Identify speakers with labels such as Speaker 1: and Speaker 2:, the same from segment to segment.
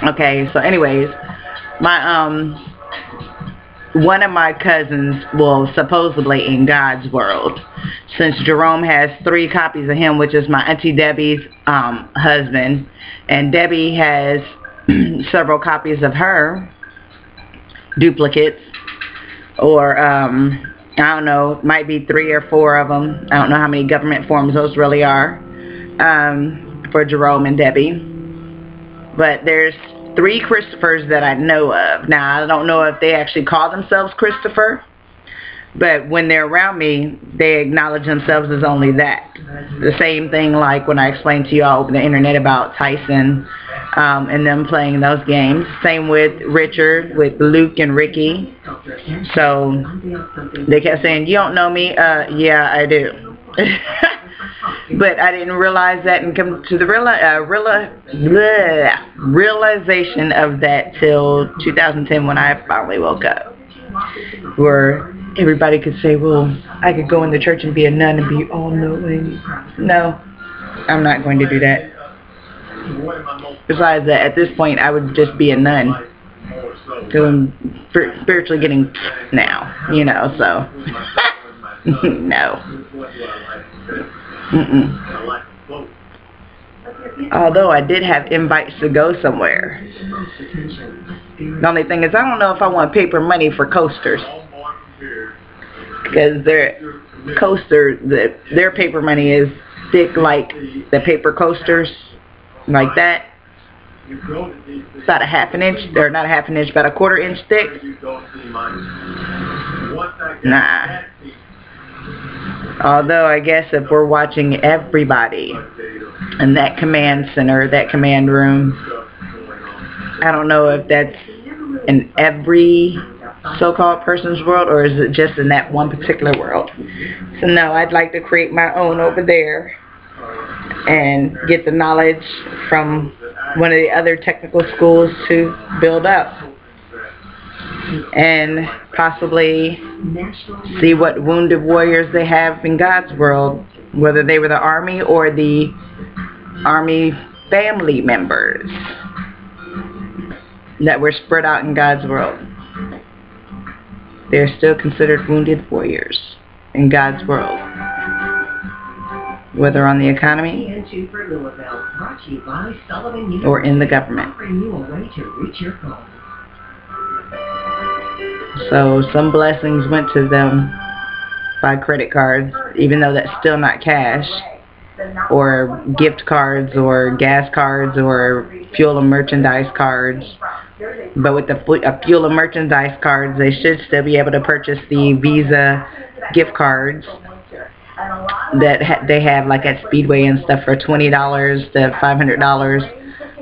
Speaker 1: Okay, so anyways, my one of my cousins, well, supposedly in God's world, since Jerome has 3 copies of him, which is my Auntie Debbie's husband, and Debbie has several copies of her, duplicates, or I don't know, might be 3 or 4 of them. I don't know how many government forms those really are, for Jerome and Debbie. But there's 3 Christophers that I know of. Now, I don't know if they actually call themselves Christopher, but when they're around me, they acknowledge themselves as only that. The same thing like when I explained to you all over the internet about Tyson and them playing those games. Same with Richard, with Luke and Ricky. So they kept saying, "You don't know me?" Yeah, I do. But I didn't realize that and come to the realization of that till 2010 when I finally woke up. Where everybody could say, well, I could go in the church and be a nun and be all-knowing. No, I'm not going to do that. Besides that, at this point, I would just be a nun. Because I'm spiritually getting now, you know, so. No. Although I did have invites to go somewhere. The only thing is I don't know if I want paper money for coasters. Because their paper money is thick like the paper coasters. Like that. It's about a half an inch. They're not a half an inch, about a 1/4 inch thick. Nah. Although I guess if we're watching everybody in that command center, that command room, I don't know if that's in every so-called person's world or is it just in that one particular world. So no, I'd like to create my own over there and get the knowledge from one of the other technical schools to build up. And possibly see what wounded warriors they have in God's world, whether they were the army or the army family members that were spread out in God's world. They're still considered wounded warriors in God's world, whether on the economy or in the government. So some blessings went to them by credit cards, even though that's still not cash, or gift cards, or gas cards, or fuel and merchandise cards. But with the fuel and merchandise cards, they should still be able to purchase the Visa gift cards that they have like at Speedway and stuff for $20 to $500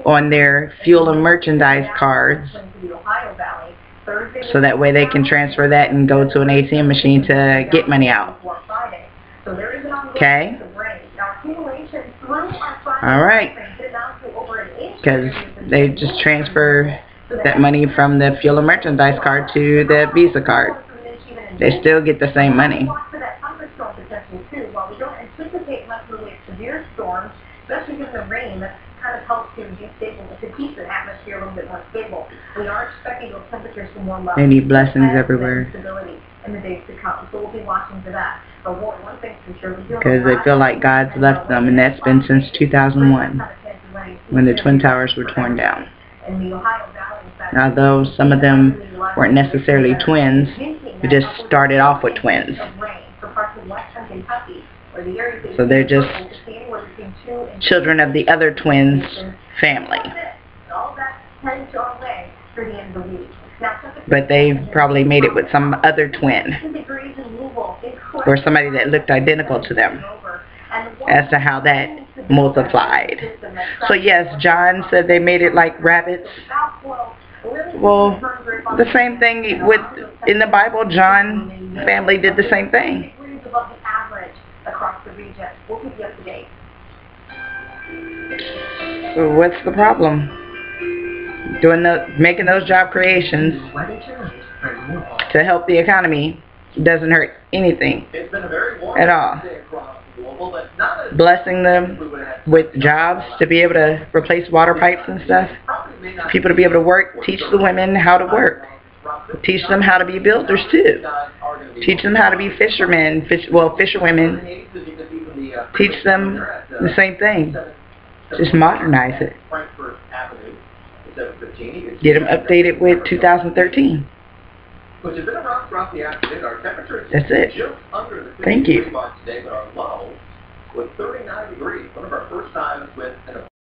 Speaker 1: on their fuel and merchandise cards. So that way they can transfer that and go to an ATM machine to get money out. Okay? Alright. Because they just transfer that money from the fuel and merchandise card to the Visa card. They still get the same money. Especially with the rain, that kind of helps to destabilize, to keep the atmosphere a little bit more stable. We are expecting those temperatures to warm up. They need blessings everywhere. In the days to come, so we'll be watching for that. But one thing for sure, because they feel like God's left them, and that's been since 2001, when the Twin Towers were torn down. Although some of them weren't necessarily twins, they just started off with twins. So they're just children of the other twins' family. But they probably made it with some other twin. Or somebody that looked identical to them. As to how that multiplied. So yes, John said they made it like rabbits. Well, the same thing with in the Bible, John family did the same thing. So what's the problem? Making those job creations to help the economy doesn't hurt anything at all. Blessing them with jobs to be able to replace water pipes and stuff, people to be able to work. Teach the women how to work. Teach them how to be builders too. Teach them how to be fishermen, fisherwomen. Teach them the same thing. Just modernize it. Get them updated with 2013. That's it. Thank you.